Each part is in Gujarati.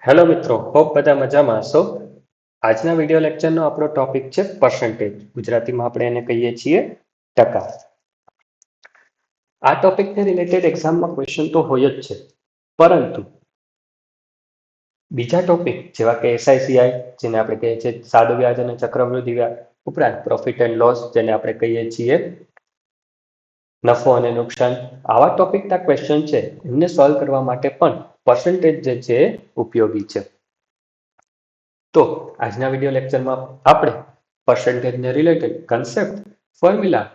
હેલો મિત્રો, હોપ બધા મજામાં હશો. આજના વિડીયો લેક્ચરનો આપણો ટોપિક છે પર્સન્ટેજ. ગુજરાતીમાં આપણે એને કહીએ છીએ ટકા. આ ટોપિકને રિલેટેડ એક્ઝામમાં ક્વેશ્ચન તો હોય જ છે, પરંતુ બીજા ટોપિક જેવા કે એસઆઈસીઆઈ, જેને આપણે કહીએ છીએ સાદુ વ્યાજ અને ચક્રવૃદ્ધિ વ્યાજ, ઉપરાંત પ્રોફિટ એન્ડ લોસ, જેને આપણે કહીએ છીએ નફો અને નુકસાન, આવા ટોપિકના ક્વેશ્ચન છે એમને સોલ્વ કરવા માટે પણ પર્સન્ટેજ જે છે એ ઉપયોગી છે. તો આજના વિડીયો લેક્ચરમાં આપણે પર્સન્ટેજને રિલેટેડ કન્સેપ્ટ, ફોર્મ્યુલા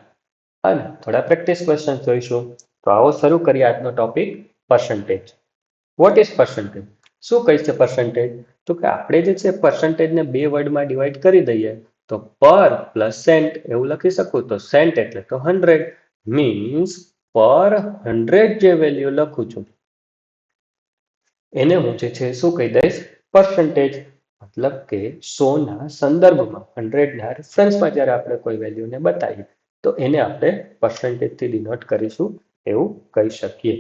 અને થોડા પ્રેક્ટિસ ક્વેશ્ચન જોઈશું. તો આવો શરૂ કરીએ આજનો topic percentage. What is percentage? શું કહે છે પર્સન્ટેજ? તો કે આપણે જે છે પર્સન્ટેજને બે વર્ડમાં ડિવાઈડ કરી દઈએ તો પર પ્લસ સેન્ટ એવું લખી શકું. તો સેન્ટ એટલે તો 100, મીન્સ પર 100 જે વેલ્યુ લખું છું એને હું જે છે શું કહી દઈશ? પર્સન્ટેજ. મતલબ કે 100 ના સંદર્ભમાં, 100 ના રેફરન્સમાં જ્યારે આપણે કોઈ વેલ્યુને બતાવીએ તો એને આપણે પર્સન્ટેજથી ડિનોટ કરીશું એવું કહી શકીએ.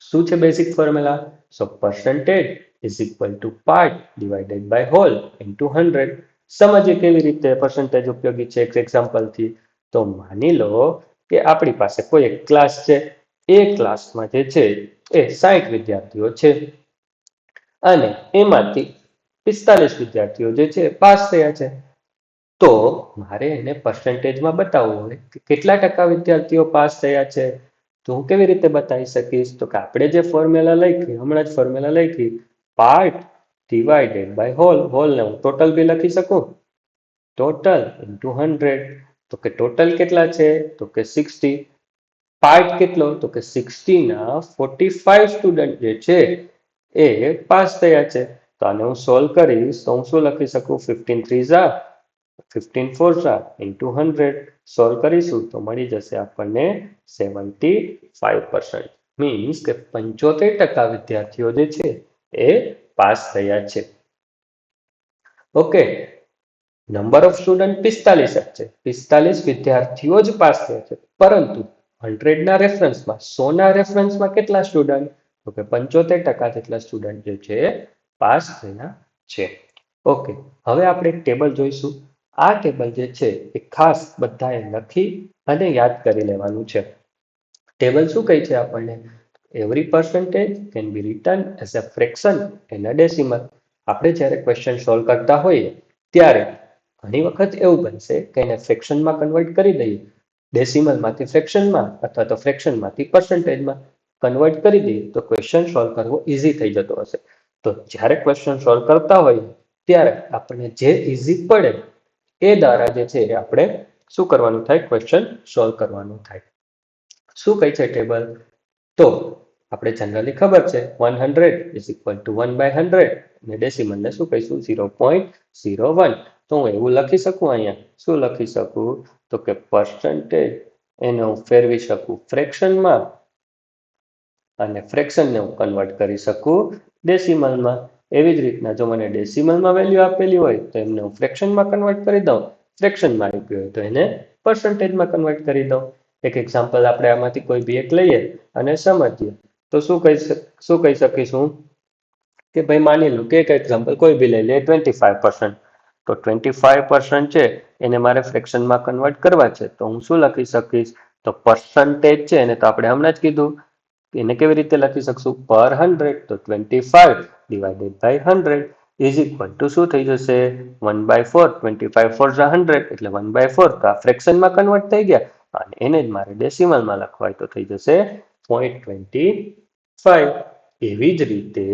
શું છે basic formula? So percentage is equal to part divided by whole into 100. સમજીએ કેવી રીતે પર્સન્ટેજ ઉપયોગી છે એક એક્ઝામ્પલથી. તો માની લો કે આપણી પાસે કોઈ એક ક્લાસ છે. એ ક્લાસમાં જે છે એ 60 વિદ્યાર્થીઓ છે અને એમાંથી 45 વિદ્યાર્થીઓ જે છે પાસ થયા છે. તો મારે એને પર્સન્ટેજમાં બતાવવું હોય કે કેટલા ટકા વિદ્યાર્થીઓ પાસ થયા છે. તો હું કેવી રીતે બતાવી શકીશ? તો કે આપણે જે ફોર્મ્યુલા લખી, હમણાં જ ફોર્મ્યુલા લખી, પાર્ટ ડિવાઇડેડ બાય હોલ. હોલને હું ટોટલ બી લખી શકું, ટોટલ ઇન્ટુ 100. તો કે ટોટલ કેટલા છે? તો કે 60. પાર્ટ કેટલો? તો કે 60 ના 45 સ્ટુડન્ટ જે છે એ પાસ થયા છે. તો આને હું સોલ્વ કરીશ તો હું શું લખી શકું? 15 3 15 4 ઇન્ટુ 100. સોલ્વ કરીશું તો મળી જશે આપણને 75%. મીન્સ કે 75% વિદ્યાર્થીઓ જે છે એ પાસ થયા છે. ઓકે, નંબર ઓફ સ્ટુડન્ટ 45 જ છે, 45 વિદ્યાર્થીઓ જ પાસ થયા છે, પરંતુ 100 ના રેફરન્સમાં, 100 ના રેફરન્સમાં કેટલા સ્ટુડન્ટ? તો કે 75% જેટલા સ્ટુડન્ટ જે છે પાસ થયા છે. ઓકે, હવે આપણે એક ટેબલ જોઈશું. આ ટેબલ જે છે એ ખાસ બધાએ લખી અને યાદ કરી લેવાનું છે. ટેબલ શું કહે છે આપણને? Every percentage can be return as a fraction and a decimal. આપણે જ્યારે ક્વેશ્ચન સોલ્વ કરતા હોઈએ ત્યારે ઘણી વખત એવું બનશે કે એને ફ્રેક્શનમાં કન્વર્ટ કરી દઈએ, ડેસિમલમાંથી ફ્રેક્શનમાં અથવા તો ફ્રેક્શનમાંથી પર્સન્ટેજમાં કન્વર્ટ કરી દઈએ તો ક્વેશ્ચન સોલ્વ કરવો ઇઝી થઈ જતો હશે. તો જ્યારે ક્વેશ્ચન સોલ્વ કરતા હોઈએ ત્યારે આપણને જે ઇઝી પડે એ દ્વારા જે છે આપણે શું કરવાનું થાય? ક્વેશ્ચન સોલ્વ કરવાનું થાય. શું કહે છે ટેબલ? તો આપણે જનરલી ખબર છે 100 ઇઝ ઇક્વલ ટુ 1/100 અને ડેસિમલને શું કહીશું? 0.01. તો હું એવું લખી શકું, અહીંયા શું લખી શકું? તો કે પર્સન્ટેજ એને હું ફેરવી શકું ફ્રેક્શનમાં અને ફ્રેક્શનને હું કન્વર્ટ કરી શકું ડેસિમલમાં. એવી જ રીતના જો મને ડેસિમલમાં વેલ્યુ આપેલી હોય તો એમને હું ફ્રેક્શનમાં કન્વર્ટ કરી દઉં, ફ્રેક્શનમાં આપી હોય તો એને પર્સન્ટેજમાં કન્વર્ટ કરી દઉં. એક એક્ઝામ્પલ આપણે આમાંથી કોઈ બી એક લઈએ અને સમજીએ તો શું કહી શકીશું કે ભાઈ માની લો કે એક એક્ઝામ્પલ કોઈ બી લઈ લે 25%. તો 25% છે એને મારે ફ્રેક્શનમાં કન્વર્ટ કરવા છે. તો હું શું લખી શકીશ? તો પર્સન્ટેજ છે એને તો આપણે હમણાં જ કીધું, એને કેવી રીતે લખી શકશું? પર 100. તો 25 divided by 100 is equal to શું થઈ જશે? 1/4. 25 4 100 એટલે 1/4. તો આ ફ્રેક્શનમાં કન્વર્ટ થઈ ગયા અને એને જ મારે ડેસિમલમાં લખવા હોય તો થઈ જશે 0.25. એવી જ રીતે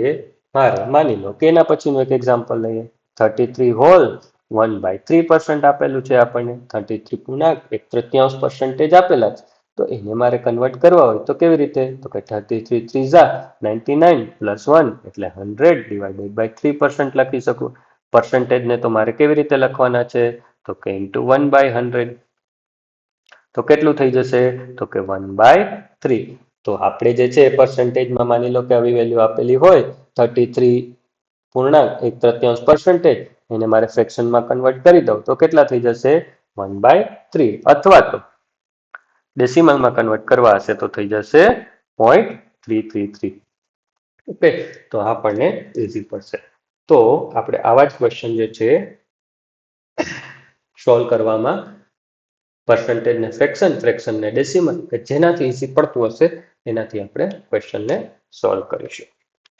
મારે માની લો કે એના પછીનું એક એક્ઝામ્પલ લઈએ. 33 હોલ 1/3% આપેલું છે આપણને. 33 પૂર્ણાંક 1/3% આપેલા છે. તો એને મારે કન્વર્ટ કરવા હોય તો કેવી રીતે? તો કે 33 3 99 પ્લસ 1 એટલે 100 ડિવાઇડેડ બાય 3% લખી શકું. પર્સન્ટેજને તો મારે કેવી રીતે લખવાના છે? તો કે ઇન્ટુ 1/100. તો કેટલું થઈ જશે? તો કે 1/3. તો આપણે જે છે પર્સન્ટેજમાં માની લો કે આવી વેલ્યુ આપેલી હોય 33 પૂર્ણાંક 1/3%, એને મારે ફ્રેક્શનમાં કન્વર્ટ કરી દઉં તો કેટલા થઈ જશે? 1/3. અથવા તો ડેસિમલમાં કન્વર્ટ કરવા હશે તો થઈ જશે 0.333. ઓકે, તો આપણને ઇઝી પડશે. તો આપણે આવા જ ક્વેશ્ચન જે છે સોલ્વ કરવામાં પર્સન્ટેજ ને ફ્રેક્શન ને ડેસિમલ કે જેનાથી ઇઝી પડતું હશે એનાથી આપણે ક્વેશ્ચનને સોલ્વ કરીશું.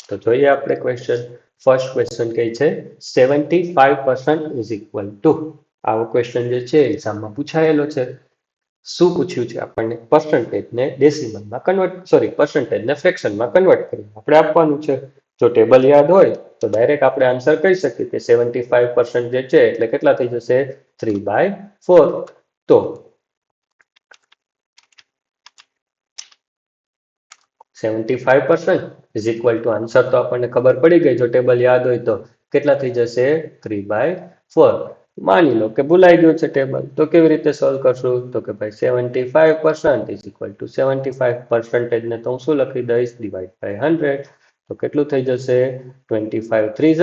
તો જોઈએ આપણે ક્વેશ્ચન. ફર્સ્ટ ક્વેશ્ચન કહે છે 75% ઇઝ ઇક્વલ ટુ. આવો ક્વેશ્ચન જે છે એક્ઝામમાં પૂછાયેલો છે. શું પૂછ્યું છે આપણને? પર્સન્ટેજને ડેસિમલમાં કન્વર્ટ, સોરી, પર્સન્ટેજને ફ્રેક્શનમાં કન્વર્ટ કરી આપણે આપવાનું છે. જો ટેબલ યાદ હોય તો ડાયરેક્ટ આપણે આન્સર કહી શકીએ કે 75% જે છે એટલે કેટલા થઈ જશે? 3/4. તો 75% ઇઝ ઇક્વલ ટુ, આન્સર તો આપણને ખબર પડી ગઈ. જો ટેબલ યાદ હોય તો કેટલા થઈ જશે? 3/4. માની લો કે ભૂલાઈ ગયું છે ટેબલ, તો કેવી રીતે સોલ્વ કરશું? તો કે ભાઈ 75% ઇઝ ઇક્વલ ટુ 75% ને તો હું શું લખી દઈશ? Divide by 100. તો કેટલું થઈ જશે? 25 3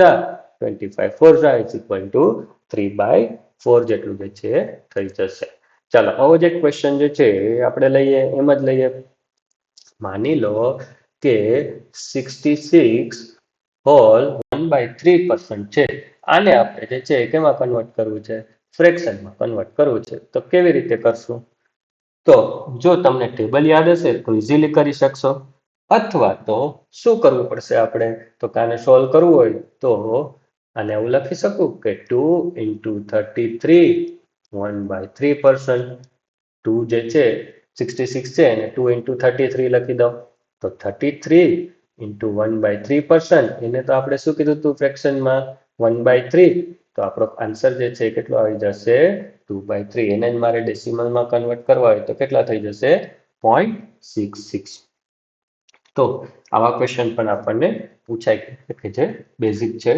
25 4 ઇઝ ઇક્વલ ટુ 3/4 જેટલું જે છે થઈ જશે. ચાલો, આવો જ એક ક્વેશ્ચન જે છે એ આપણે લઈએ, એમ જ લઈએ. માની લો કે 66 હોલ 1/3% છે. આને આપણે જે છે કેમાં કન્વર્ટ કરવું છે? ફ્રેક્શનમાં કન્વર્ટ કરવું છે. તો કેવી રીતે કરશું? તો જો તમને ટેબલ યાદ હશે તો ઇઝીલી કરી શકશો, અથવા તો શું કરવું પડશે આપણે? તો કાને સોલ્વ કરવું હોય તો આને હું લખી શકું કે 2 into 33 1/3%. 2 જે છે 66 છે અને 2 into 33 લખી દો. તો 33 into 1/3%, એને તો આપણે શું કીધું હતું ફ્રેક્શનમાં? 1/3. તો આપણો આન્સર જે છે કેટલો આવી જશે? 2/3. એને જ મારે ડેસિમલમાં કન્વર્ટ કરવા હોય તો કેટલા થઈ જશે? 0.66. તો આવા ક્વેશ્ચન પણ આપણને પૂછાય કે જે બેઝિક છે,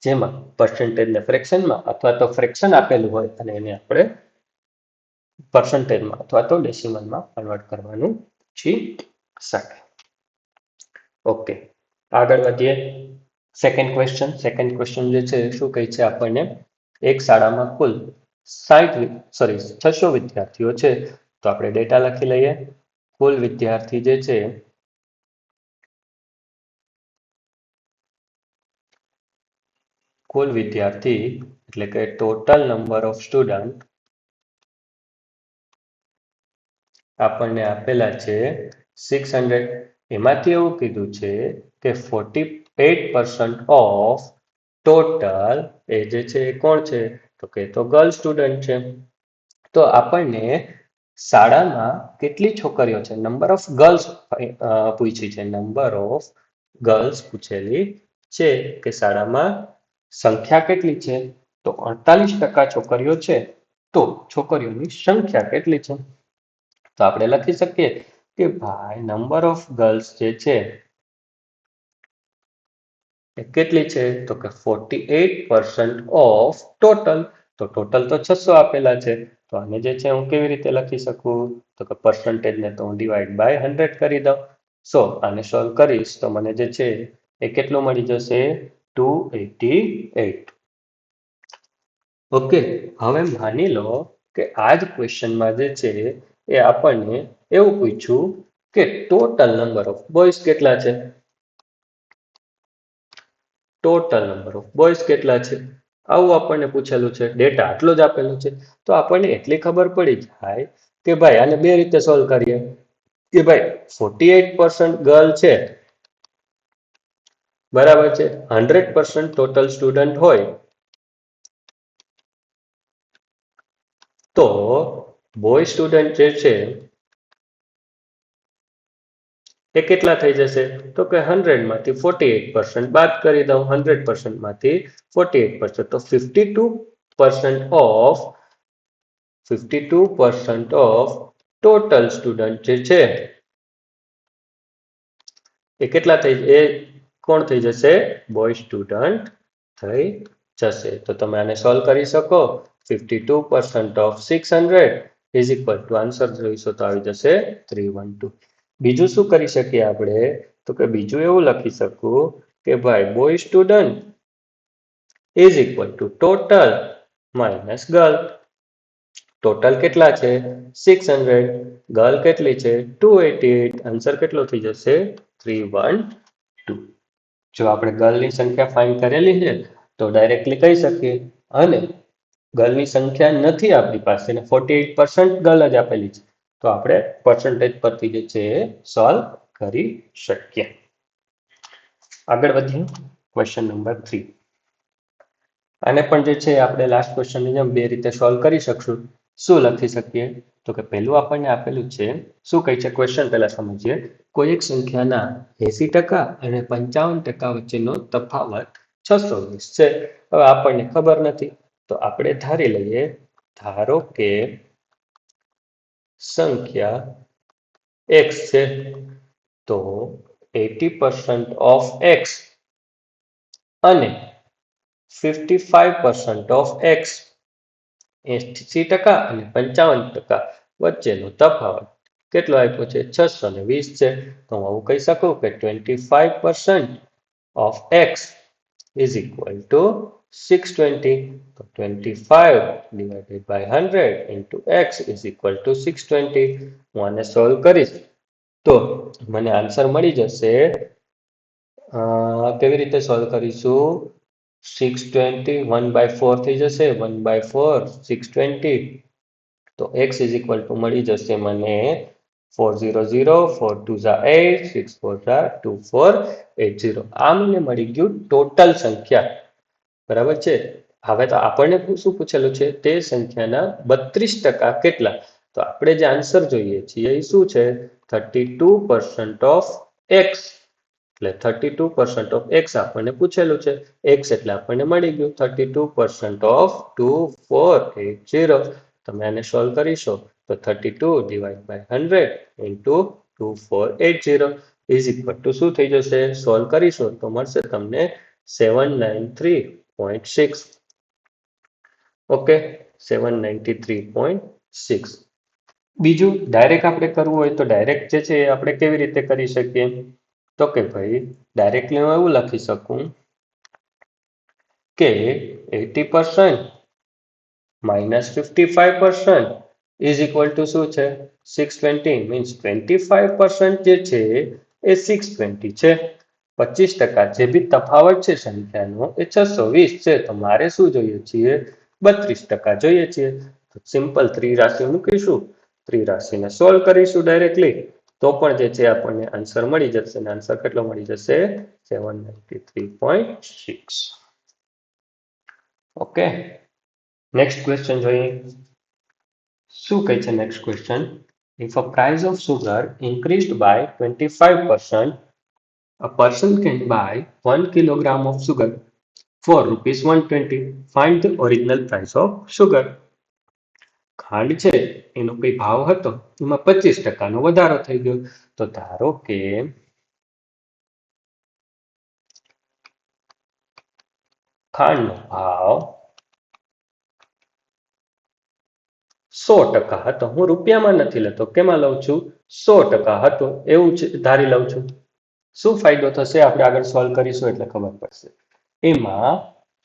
જેમાં પર્સન્ટેજને ફ્રેક્શનમાં અથવા તો ફ્રેક્શન આપેલું હોય અને એને આપણે પર્સન્ટેજમાં અથવા તો ડેસિમલમાં કન્વર્ટ કરવાનું છે. ઓકે, આગળ વધીએ. સેકન્ડ ક્વેશ્ચન જે છે શું કહે છે આપણને? એક શાળામાં કુલ 600 વિદ્યાર્થીઓ છે. તો આપણે ડેટા લખી લઈએ. કુલ વિદ્યાર્થી જે છે એટલે કે ટોટલ નંબર ઓફ સ્ટુડન્ટ આપણને આપેલા છે 600. એમાંથી એવું કીધું છે કે 48% ઓફ ટોટલ એ જે છે એ કોણ છે? તો કે તો ગર્લ સ્ટુડન્ટ છે. તો આપણને શાળામાં કેટલી છોકરીઓ છે, નંબર ઓફ ગર્લ્સ પૂછી છે. નંબર ઓફ ગર્લ્સ પૂછેલી છે કે શાળામાં સંખ્યા કેટલી છે? તો 48% છોકરીઓ છે. તો છોકરીઓની સંખ્યા કેટલી છે? તો આપણે લખી શકીએ કે ભાઈ નંબર ઓફ ગર્લ્સ જે છે એ કેટલી છે? તો કે 48% ઓફ ટોટલ. તો ટોટલ તો 600 આપેલા છે. તો આને જે છે હું કેવી રીતે લખી શકું? તો કે પર્સન્ટેજને તો હું ડિવાઈડ બાય 100 કરી દઉં. સો આને સોલ્વ કરીશ તો મને જે છે એ કેટલું મળી જશે? 288. ઓકે, હવે માની લો કે આ જ ક્વેશ્ચનમાં જે છે એ આપણને એવું પૂછ્યું કે ટોટલ નંબર ઓફ બોયઝ કેટલા છે? ટોટલ નંબર ઓફ બોયઝ કેટલા છે? આવું આપણને પૂછેલું છે. ડેટા આટલો જ આપેલો છે. તો આપણને એટલી ખબર પડી જાય કે ભાઈ આને બે રીતે સોલ્વ કરીએ કે ભાઈ 48% ગર્લ છે, બરાબર છે. 100% ટોટલ સ્ટુડન્ટ હોય તો બોય સ્ટુડન્ટ જે છે એ કેટલા થઈ જશે? તો કે 100 માંથી 48% બાદ કરી દઉં. 100% માંથી 48%, તો 52% ઓફ ટોટલ સ્ટુડન્ટ જે છે એ કેટલા થઈ, એ કોણ થઈ જશે? બોય સ્ટુડન્ટ થઈ જશે. તો તમે આને સોલ્વ કરી શકો. 52% of 600 is equal to, answer જોઈશો તો આવી જશે 312. બીજું શું કરી શકીએ આપણે? તો કે બીજું એવું લખી શકું કે ભાઈ boy student is equal two total minus girl. Total કેટલા છે? 600. ગર્લ કેટલી છે? 288. આન્સર કેટલો થઈ જશે? 312. જો આપણે ગર્લની સંખ્યા ફાઇન્ડ કરેલી છે તો ડાયરેક્ટલી કહી શકીએ, અને ગર્લની સંખ્યા નથી આપણી પાસે અને 48% ગર્લ જ આપેલી છે તો આપણે પર્સન્ટેજ પરથી જે છે એ સોલ્વ કરી શકીએ. આગળ વધીએ ક્વેશ્ચન નંબર 3. આને પણ જે છે આપણે લાસ્ટ ક્વેશ્ચનની જેમ બે રીતે સોલ્વ કરી શકશું. શું લખી શકીએ? તો કે પહેલું આપણને આપેલું છે, શું કહે છે ક્વેશ્ચન પહેલા સમજીએ. કોઈ એક સંખ્યાના 80% અને 55% વચ્ચેનો તફાવત 620 છે. હવે આપણને ખબર નથી તો આપણે ધારી લઈએ, ધારો કે સંખ્યા x છે તો 80% ઓફ x અને 55% ઓફ x 80% અને 55% વચ્ચેનો તફાવત કેટલો આપ્યો છે? 620 છે. તો હું આવું કહી શકું કે 25% of x is equal to 620. તો 25 divided by 100 into x is equal to 620. હું આને સોલ્વ કરીશ તો મને આન્સર મળી જશે. કેવી રીતે સોલ્વ કરીશું? 620 1/4 થઈ જશે, 1/4 620. તો x is equal to મળી જશે મને 400 4 2 8 6 4 2480. આ મને મળી ગયું ટોટલ સંખ્યા. બરાબર છે. હવે તો આપણને શું પૂછેલું છે? તે સંખ્યાના 32% કેટલા? તો આપણે જે આન્સર જોઈએ છીએ એ શું છે? 32% ઓફ x. એટલે 32% ઓફ x આપણને પૂછેલું છે. x એટલે આપણને મળી ગયું 32% ઓફ 2480. તમે આને સોલ્વ કરીશો તો 32 divide by 100 into 2480 is equal to શું થઈ જશે? સોલ્વ કરીશો તો મળશે તમને 793.6. ઓકે, 793.6. બીજું ડાયરેક્ટ આપણે કરવું હોય તો ડાયરેક્ટ જે છે એ આપણે કેવી રીતે કરી શકીએ? તો કે ભાઈ ડાયરેક્ટલી હું એવું લખી શકું કે 80% minus 55% is equal to શું છે? 620. મીન્સ 25% જે છે એ 620 છે. 25% જે બી તફાવત છે સંખ્યાનો એ 620 છે. તો મારે શું જોઈએ છીએ? 32% જોઈએ છીએ. તો સિમ્પલ ત્રિરાશિ મૂકીશું, ત્રિરાશિને સોલ્વ કરીશું ડાયરેક્ટલી તો પણ જે છે આપણને આન્સર મળી જશે. આન્સર કેટલો મળી જશે? 793.6. ઓકે, નેક્સ્ટ ક્વેશ્ચન જોઈએ. શું કહે છે next question? If a price of sugar increased by 25%, a person can buy 1 kilogram of sugar for rupees 120. Find the original price of sugar. ખાંડ છે એનો કઈ ભાવ હતો, એમાં 25% નો વધારો થઈ ગયો. તો ધારો કે ખાંડનો ભાવ 100% હતો. હું રૂપિયામાં નથી લેતો, કેમાં લઉં છું? 100% હતો એવું ધારી લઉં છું. શું ફાયદો થશે? આપણે આગળ સોલ્વ કરીશું એટલે ખબર પડશે. એમાં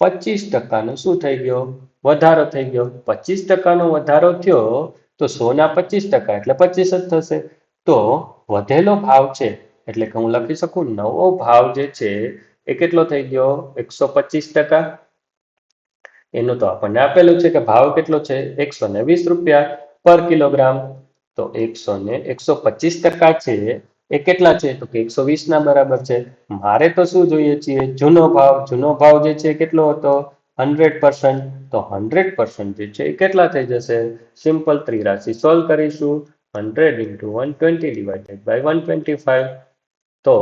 25% નો શું થઈ ગયો? વધારો થઈ ગયો. 25% નો વધારો થયો તો 100 ના 25% એટલે 25 જ થશે. તો વધેલો ભાવ છે એટલે કે હું લખી શકું નવો ભાવ જે છે એ કેટલો થઈ ગયો? 125%. એનું તો આપણને આપેલું છે કે ભાવ કેટલો છે? 120 રૂપિયા પર કિલોગ્રામ. તો 125% છે એ કેટલા છે? તો કે 120 ના બરાબર છે. મારે તો શું જોઈએ છીએ? જૂનો ભાવ. જૂનો ભાવ જે છે કેટલો હતો? 100%. તો 100% જે છે એ કેટલા થઈ જશે? સિમ્પલ ત્રિરાશિ સોલ્વ કરીશું. 100 into 120 divided by 125. તો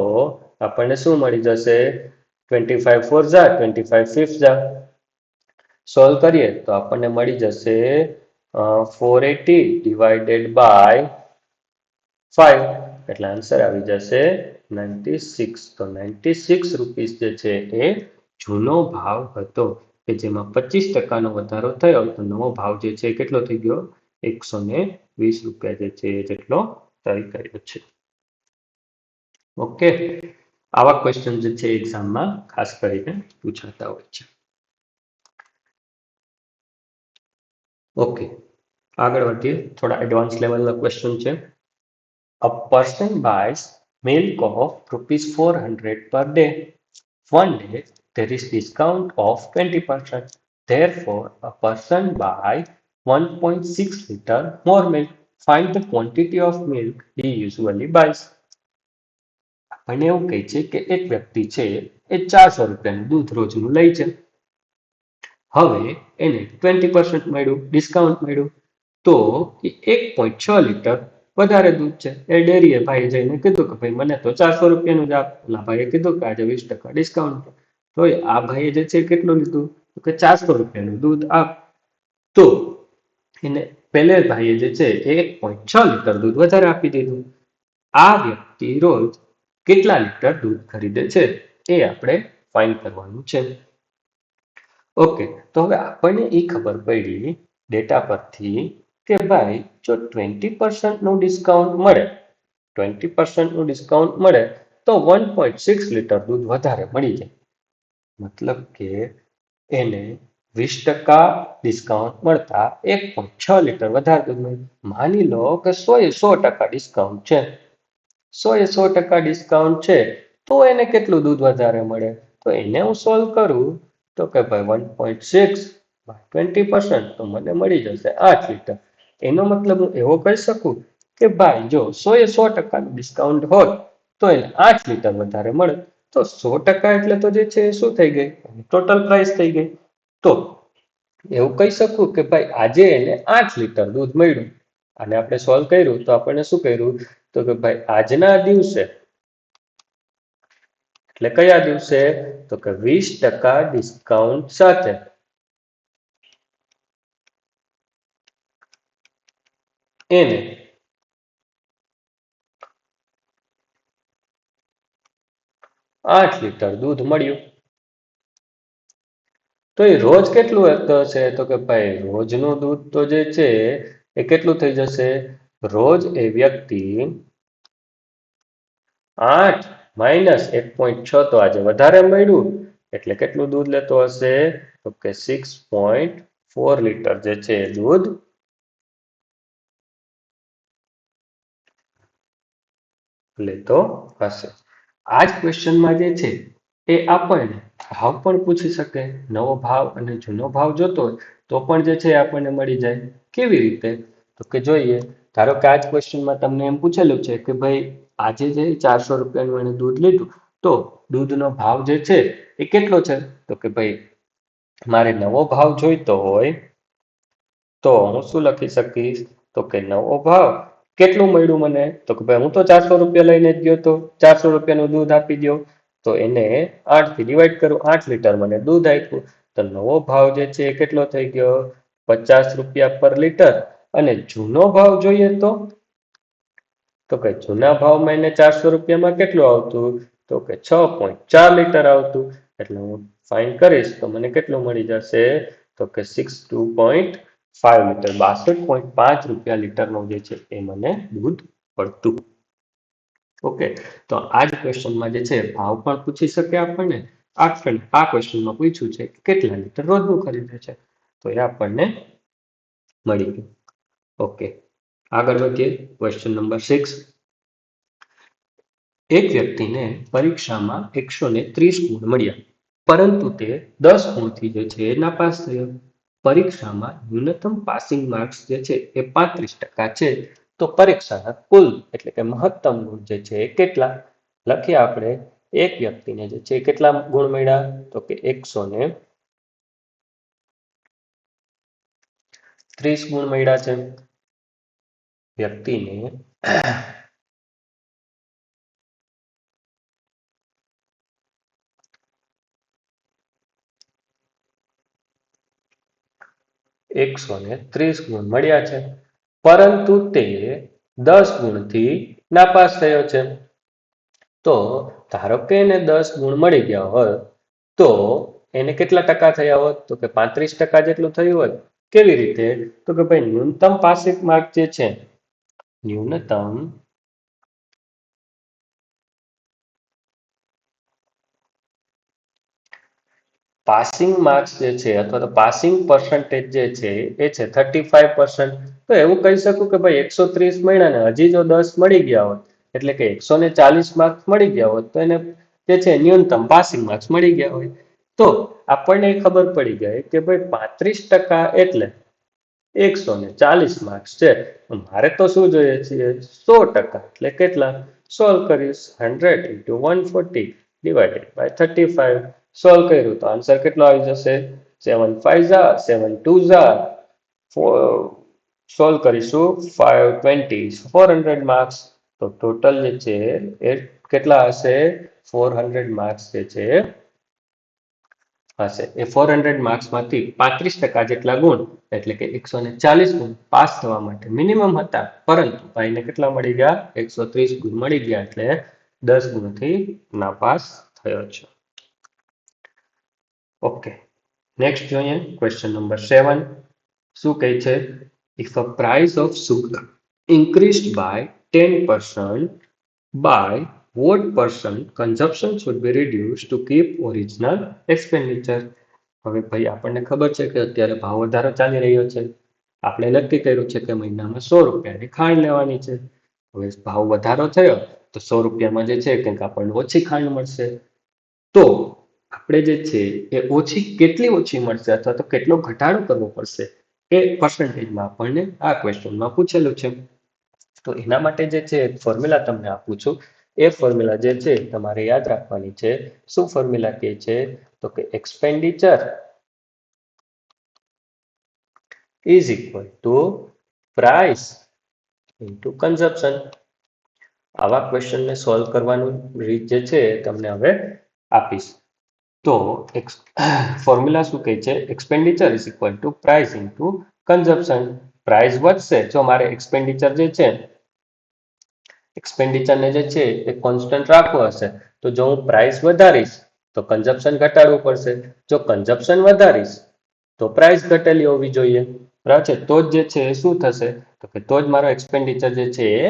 આપણને શું મળી જશે? 25 4 જા 25 5 જા. સોલ્વ કરીએ તો આપણને મળી જશે 480 divided by 5. એટલે આન્સર આવી જશે 96. તો 96 રૂપીસ જે છે એ જૂનો ભાવ હતો કે જેમાં 25% નો વધારો થયો તો નવો ભાવ જે છે કેટલો થઈ ગયો? 120 રૂપિયા જે છે એ જેટલો થઈ ગયો છે. ઓકે, આવા ક્વેશ્ચન જે છે એક્ઝામમાં ખાસ કરીને પૂછાતા હોય છે. ઓકે, આગળ વધીએ. થોડા એડવાન્સ લેવલના ક્વેશ્ચન છે. A person buys milk of rupees 400 per day one day there is discount of 20%. Therefore, a person buy 1.6 liter more milk. Find the quantity of milk he usually buys. આપણને એવું કહે છે કે એક વ્યક્તિ છે એ 400 રૂપિયાનું દૂધ રોજનું લે છે. હવે એને 20% મળ્યું, ડિસ્કાઉન્ટ મળ્યું, તો એ 1.6 લીટર વધારે દૂધ છે. એ ડેરીએ ભાઈ જઈને કીધું કે ભાઈ મને તો 400 રૂપિયાનું જ આપ. ઓલા ભાઈએ કીધું કે આજે 20% ડિસ્કાઉન્ટ. તો આ ભાઈએ જે છે કેટલું લીધું? તો કે 400 રૂપિયાનું દૂધ આપ. તો એને પહેલે ભાઈએ જે છે એ 1.6 લીટર દૂધ વધારે આપી દીધું. આ વ્યક્તિ રોજ કેટલા લીટર દૂધ ખરીદે છે એ આપણે ફાઇન્ડ કરવાનું છે. ઓકે, તો હવે આપણને એ ખબર પડી ડેટા પરથી કે ભાઈ જો 20%નું ડિસ્કાઉન્ટ મળે, 20%નું ડિસ્કાઉન્ટ મળે તો 1.6 લીટર દૂધ વધારે મળી જાય. મતલબ કે એને 20% ડિસ્કાઉન્ટ મળતા 1.6 લીટર વધારે દૂધ મળ્યું. માની લો કે 100% ડિસ્કાઉન્ટ છે. 100% ડિસ્કાઉન્ટ છે તો એને કેટલું દૂધ વધારે મળે? તો એને હું સોલ્વ કરું તો કે ભાઈ 1.6 20% તો મને મળી જશે 8 લીટર. એનો મતલબ હું એવો કહી શકું કે ભાઈ જો 100% ડિસ્કાઉન્ટ હોત તો એને 8 લીટર વધારે મળે. તો 100% એટલે તો જે છે એ શું થઈ ગઈ? ટોટલ પ્રાઇસ થઈ ગઈ. તો એવું કહી શકું કે ભાઈ આજે એને 8 લીટર દૂધ મળ્યું. અને આપણે સોલ્વ કર્યું તો આપણને શું કર્યું? તો કે ભાઈ આજના દિવસે, એટલે કયા દિવસે? તો કે 20% ડિસ્કાઉન્ટ સાથે એને 8 લીટર દૂધ મળ્યું. તો એ રોજ કેટલું હશે? તો કે ભાઈ રોજનું દૂધ તો જે છે એ કેટલું થઈ જશે? રોજ એ વ્યક્તિ 8 માઇનસ 1.6 તો આજે વધારે મળ્યું એટલે કેટલું દૂધ લેતો હશે? તો કે 6.4 લીટર જે છે એ દૂધ લેતો હશે. આ જ ક્વેશ્ચનમાં જે છે એ આપણને ભાવ પણ પૂછી શકે. નવો ભાવ અને જૂનો ભાવ જોતો હોય તો પણ જે છે આપણને મળી જાય. કેવી રીતે? તો કે જોઈએ. ધારો કે આ જ ક્વેશ્ચનમાં તમને એમ પૂછેલું છે કે ભાઈ આજે જે 400 રૂપિયાનું એને દૂધ લીધું તો દૂધનો ભાવ જે છે એ કેટલો છે? તો કે ભાઈ મારે નવો ભાવ જોઈતો હોય તો હું શું લખી શકીશ? તો કે નવો ભાવ કેટલું મળ્યું મને? તો કે ભાઈ હું તો 400 રૂપિયા લઈને જ ગયો તો, 400 રૂપિયાનું દૂધ આપી દો. તો એને 8 થી ડિવાઈડ કરું, 8 લીટર મને દૂધ આપ્યું. તો નવો ભાવ જે છે એ કેટલો થઈ ગયો? 50 રૂપિયા પર લીટર. અને જૂનો ભાવ જોઈએ તો કે જૂના ભાવમાં એને 400 રૂપિયામાં કેટલું આવતું? તો કે 6.4 લીટર આવતું. એટલે હું ફાઇન્ડ કરીશ તો મને કેટલું મળી જશે? તો કે 62.5 લીટર, 62.5 રૂપિયા લીટરનું જે છે એ મને દૂધ પડતું. ઓકે, તો આ જ ક્વેશ્ચનમાં જે છે ભાવ પણ પૂછી શકે આપણને. આ ક્વેશ્ચનમાં પૂછ્યું છે કે કેટલા લીટર રોજનું ખરીદે છે, તો એ આપણને મળી ગયું. ઓકે, આગળ વધીએ. Question number 6. એક વ્યક્તિને પરીક્ષામાં 130 ગુણ મળ્યા, પરંતુ તે 10 ગુણથી જે છે એ નાપાસ થયો. પરીક્ષામાં ન્યૂનતમ પાસિંગ માર્ક્સ જે છે એ 35% છે. તો પરીક્ષાના કુલ એટલે કે મહત્તમ ગુણ જે છે એ કેટલા? લખીએ આપણે. એક વ્યક્તિને જે છે કેટલા ગુણ મળ્યા? તો કે 130 ગુણ મળ્યા છે. વ્યક્તિને 130 ગુણ મળ્યા છે, પરંતુ તે 10 ગુણથી નાપાસ થયો છે. તો ધારો કે એને 10 ગુણ મળી ગયા હોય તો એને કેટલા ટકા થયા હોત? તો કે 35% જેટલું થયું હોત. કેવી રીતે? તો કે ભાઈ ન્યૂનતમ પાસિંગ માર્ક જે છે, ન્યૂનતમ પાસિંગ માર્ક્સ જે છે અથવા તો પાસિંગ પર્સન્ટેજ જે છે એ છે 35%. તો એવું કહી શકું કે ભાઈ 130 મળ્યા ને હજી જો 10 મળી ગયા હોત એટલે કે 140 માર્ક્સ મળી ગયા હોત તો એને જે છે ન્યૂનતમ પાસિંગ માર્ક્સ મળી ગયા હોય. તો આપણને ખબર પડી ગઈ કે ભાઈ 35% એટલે 140 માર્ક્સ છે. મારે તો શું જોઈએ છે 100%, એટલે કેટલા? સોલ્વ કરીશ 100 into 140 divided by 35. સોલ્વ કર્યું તો આન્સર કેટલો આવી જશે? 7 5 ઝા 7 2 ઝા સોલ્વ કરીશું 520 400 માર્ક્સ. તો ટોટલ જે છે એ કેટલા હશે? 400 માર્ક્સ જે છે હશે. એ 400 માર્ક્સમાંથી 35% જેટલા ગુણ એટલે કે 140 ગુણ પાસ થવા માટે મિનિમમ હતા, પરંતુ ભાઈને કેટલા મળી ગયા? 130 ગુણ મળી ગયા, એટલે 10 ગુણથી નાપાસ થયો છે. ઓકે, નેક્સ્ટ જોઈએ ક્વેશ્ચન નંબર 7. શું કહે છે? If a price of sugar increased by 10%, by what percent consumption should be reduced to keep original expenditure? હવે ભાઈ આપણને ખબર છે કે અત્યારે ભાવ વધારો ચાલી રહ્યો છે. આપણે નક્કી કર્યું છે કે મહિનામાં 100 રૂપિયાની ખાંડ લેવાની છે. હવે ભાવ વધારો થયો તો 100 રૂપિયામાં જે છે કંઈક આપણને ઓછી ખાંડ મળશે. તો આપણે જે છે એ કેટલી ઓછી મળશે અથવા તો કેટલો ઘટાડો કરવો પડશે એ પર્સન્ટેજમાં આપણને આ ક્વેશ્ચનમાં પૂછેલું છે. તો એના માટે જે છે ફોર્મ્યુલા તમને આપું છું. એ ફોર્મ્યુલા જે છે તમારે યાદ રાખવાની છે. શું ફોર્મ્યુલા કહે છે? તો કે expenditure is equal to price into consumption. આવા ક્વેશ્ચનને સોલ્વ કરવાનું રીત જે છે તમને હવે આપીશ. તો ફોર્મ્યુલા શું કહે છે? Expenditure is equal two price into consumption. Price વધશે જો મારે એક્સપેન્ડિચર જે છે એક્સપેન્ડિચરને જે છે એ કોન્સ્ટન્ટ રાખવું હશે, તો જો હું પ્રાઇસ વધારીશ તો કન્ઝમ્પશન ઘટાડવું પડશે. જો કન્ઝમ્પશન વધારીશ તો પ્રાઇસ ઘટેલી હોવી જોઈએ, બરાબર છે? તો જ જે છે એ શું થશે? તો કે તો જ મારો એક્સપેન્ડિચર જે છે એ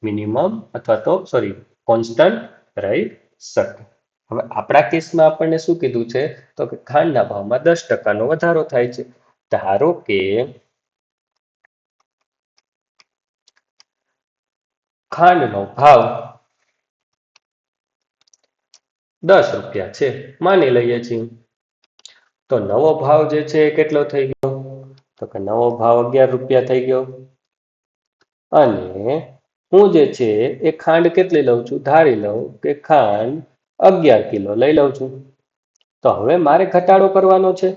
મિનિમમ અથવા તો કોન્સ્ટન્ટ રહી શકે. હવે આપણા કેસમાં આપણને શું કીધું છે? તો કે ખાંડના ભાવમાં 10%નો વધારો થાય છે. ધારો કે ખાંડનો ભાવ 10 રૂપિયા છે, માની લઈએ છીએ. તો નવો ભાવ જે છે એ કેટલો થઈ ગયો? તો કે નવો ભાવ 11 રૂપિયા થઈ ગયો. અને હું જે છે એ ખાંડ કેટલી લઉં છું? ધારી લઉં કે ખાંડ 11 કિલો લઈ લઉં છું. તો હવે મારે ઘટાડો કરવાનો છે.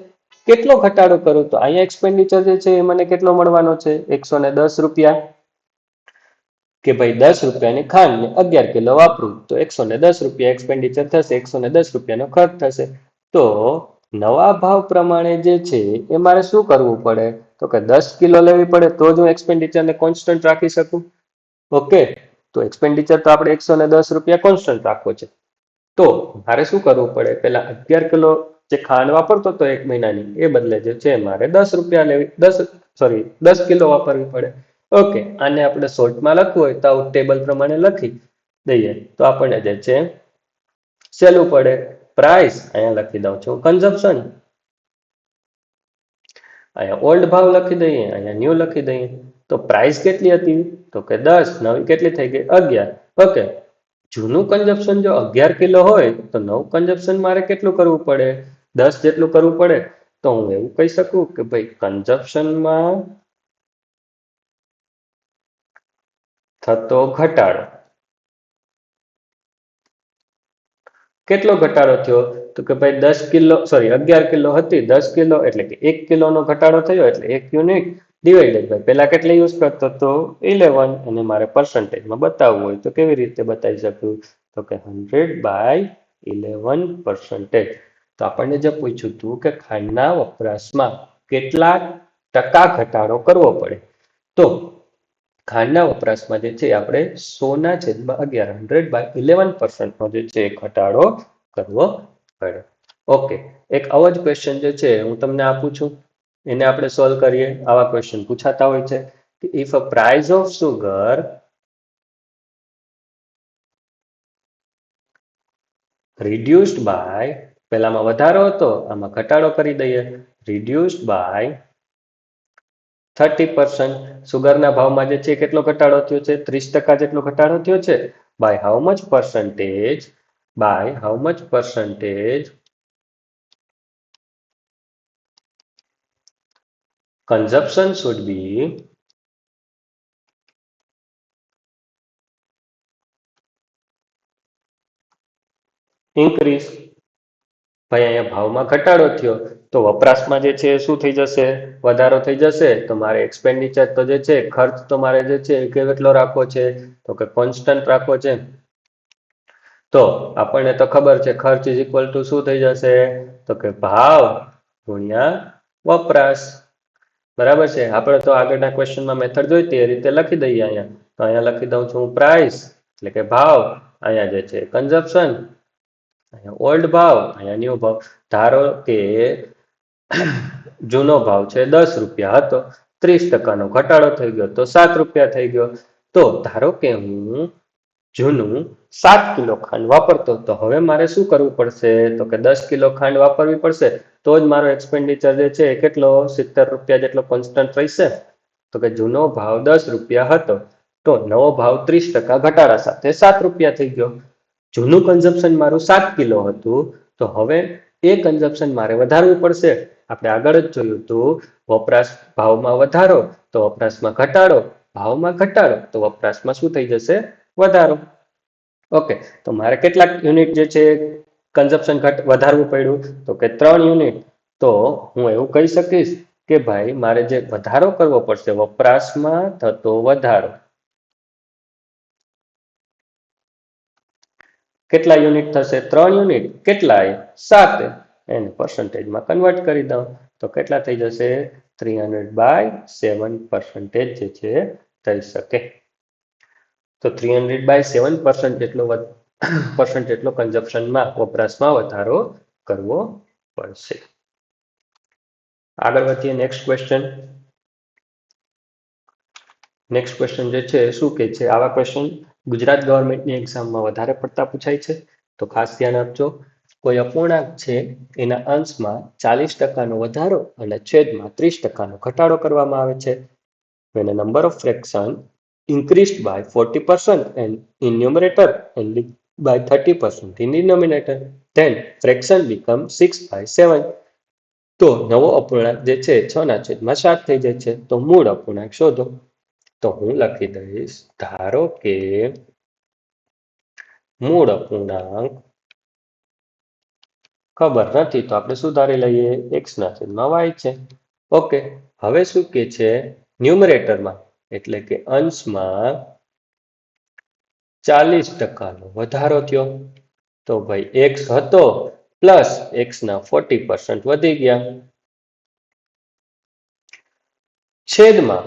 કેટલો ઘટાડો કરું? તો અહીંયા એક્સપેન્ડિચર જે છે એ મને કેટલો મળવાનો છે? 110 રૂપિયા. કે ભાઈ 10 રૂપિયાની ખાંડને 11 કિલો વાપરું તો 110 રૂપિયા એક્સપેન્ડિચર થશે, 110 રૂપિયાનો ખર્ચ થશે. તો નવા ભાવ પ્રમાણે જે છે એ મારે શું કરવું પડે? તો કે 10 કિલો લેવી પડે તો જ હું એક્સપેન્ડિચરને કોન્સ્ટન્ટ રાખી શકું. ઓકે, તો એક્સપેન્ડિચર તો આપણે 110 રૂપિયા કોન્સ્ટન્ટ રાખવો છે. તો મારે શું કરવું પડે? પેલા 11 કિલો જે ખાંડ વાપરતો હતો એક મહિનાની, એ બદલે જે છે મારે 10 રૂપિયા લેવી 10 કિલો વાપરવી પડે. ઓકે, આને આપણે શોર્ટમાં લખવું હોય તો આવું ટેબલ પ્રમાણે લખી દઈએ તો આપણને જે છે સહેલું પડે. પ્રાઇસ અહીંયા લખી દઉં છું, કન્ઝમ્પશન અહીંયા ઓલ્ડ ભાવ લખી દઈએ, અહીંયા ન્યૂ લખી દઈએ. તો પ્રાઇસ કેટલી હતી? તો કે 10, નવી કેટલી થઈ ગઈ? 11. ઓકે, જૂનું કન્ઝમ્પશન જો 11 કિલો હોય તો નવું કન્ઝમ્પશન મારે કેટલું કરવું પડે? 10 જેટલું કરવું પડે. તો હું એવું કહી શકું કે ભાઈ કન્ઝમ્પશનમાં થતો ઘટાડો કેટલો ઘટાડો થયો? તો કે ભાઈ 11 કિલો હતી, 10 કિલો એટલે કે 1 કિલોનો ઘટાડો થયો, એટલે 1 યુનિટ ડિવાઇડેડ બાય પેલા કેટલી યુઝ કરતો તો 11, અને મારે પર્સન્ટેજમાં બતાવવું હોય તો કેવી રીતે બતાવી શકું? તો કે 100/11%. તો આપણને જે પૂછ્યું હતું કે ખાંડના વપરાશમાં કેટલા ટકા ઘટાડો કરવો પડે, તો ખાંડના વપરાશમાં જે છે આપણે 100/11 100/11% નો જે છે ઘટાડો કરવો પડે. ઓકે, એક આવો જ ક્વેશ્ચન જે છે હું તમને આપું છું, એને આપણે સોલ્વ કરીએ. આવા ક્વેશ્ચન પૂછાતા હોય છે કે if a price of sugar reduced by, પેલામાં વધારો હતો આમાં ઘટાડો કરી દઈએ, reduced by 30%. સુગરના ભાવમાં જે છે કેટલો ઘટાડો થયો છે? 30% જેટલો ઘટાડો થયો છે. By how much percentage? by how much percentage consumption should be increase. ભાઈ અહીંયા ભાવમાં ઘટાડો થયો તો વપરાશમાં જે છે એ શું થઈ જશે? વધારો થઈ જશે. તો મારે એક્સપેન્ડિચર તો જે છે ખર્ચ તો મારે જે છે એ કેટલો રાખવો છે? તો કે કોન્સ્ટન્ટ રાખવો છે. તો આપણને તો ખબર છે ખર્ચ ઇઝ ઇક્વલ ટુ શું થઈ જશે? તો કે ભાવ ગુણ્યા વપરાશ. બરાબર છે. આપણે તો આગળના ક્વેશ્ચનમાં મેથડ જોઈ તે રીતે લખી દઈએ અહીંયા. તો અહીંયા લખી દઉં છું પ્રાઇસ એટલે કે ભાવ, અહીંયા જે છે કન્ઝપ્શન, અહીંયા ઓલ્ડ ભાવ, અહીંયા ન્યુ ભાવ. ધારો કે જૂનો ભાવ છે 10 રૂપિયા હતો, 30% નો ઘટાડો થઈ ગયો તો 7 રૂપિયા થઈ ગયો. તો ધારો કે હું જૂનું 7 કિલો ખાંડ વાપરતો, તો હવે મારે શું કરવું પડશે? તો કે 10 કિલો ખાંડ વાપરવી પડશે. તો જ મારો એક્સપેન્ડિચર જે છે કેટલો? 70 રૂપિયા જેટલો કોન્સ્ટન્ટ રહેશે. તો કે જૂનો ભાવ 10 રૂપિયા હતો, તો નવો ભાવ 30% ઘટાડા સાથે 7 રૂપિયા થઈ ગયો. જૂનું કન્ઝપ્શન મારું 7 કિલો હતું, તો હવે એ કન્ઝપ્શન મારે વધારવું પડશે. આપણે આગળ જ જોયું હતું, વપરાશ ભાવમાં વધારો તો વપરાશમાં ઘટાડો, ભાવમાં ઘટાડો તો વપરાશમાં શું થઈ જશે? વધારો. ઓકે, તો મારે કેટલાક યુનિટ જે છે કન્ઝપ્શન વધારવું પડ્યું? તો કે 3 યુનિટ. તો હું એવું કહી શકીશ કે ભાઈ મારે જે વધારો કરવો પડશે વપરાશમાં થતો વધારો. કેટલા યુનિટ થશે? 3 યુનિટ. કેટલા? 7. એને પર્સન્ટેજમાં કન્વર્ટ કરી દઉં તો કેટલા થઈ જશે? 300/7% જે છે થઈ શકે. તો 300/7% જેટલો કન્ઝપ્શનમાં વપરાશમાં વધારો કરવો પડશે. આગળ વધીએ નેક્સ્ટ ક્વેશ્ચન. નેક્સ્ટ ક્વેશ્ચન જે છે શું કે છે? આવા ક્વેશ્ચન ગુજરાત ગવર્મેન્ટની એક્ઝામમાં વધારે પડતા પૂછાય છે, તો ખાસ ધ્યાન આપજો. કોઈ અપૂર્ણાંક છે એના અંશમાં 40%નો વધારો અને છેદમાં 30%નો ઘટાડો કરવામાં આવે છે. when a number of fraction increased by 40% and in numerator and by 30% in denominator, then fraction become 6/7. તો નવો અપૂર્ણાંક જે છે 6/7 થઈ જાય છે. તો મૂળ અપૂર્ણાંક શોધો. તો હું લખી દઈશ, ધારો કે મૂળ અપૂર્ણાંક ખબર નથી તો આપણે સુધારી લઈએ, x/y છે. ઓકે, હવે શું કે છે? ન્યુમરેટરમાં એટલે કે અંશમાં 40%નો વધારો થયો. તો ભાઈ x હતો પ્લસ x ના 40% વધી ગયા. છેદમાં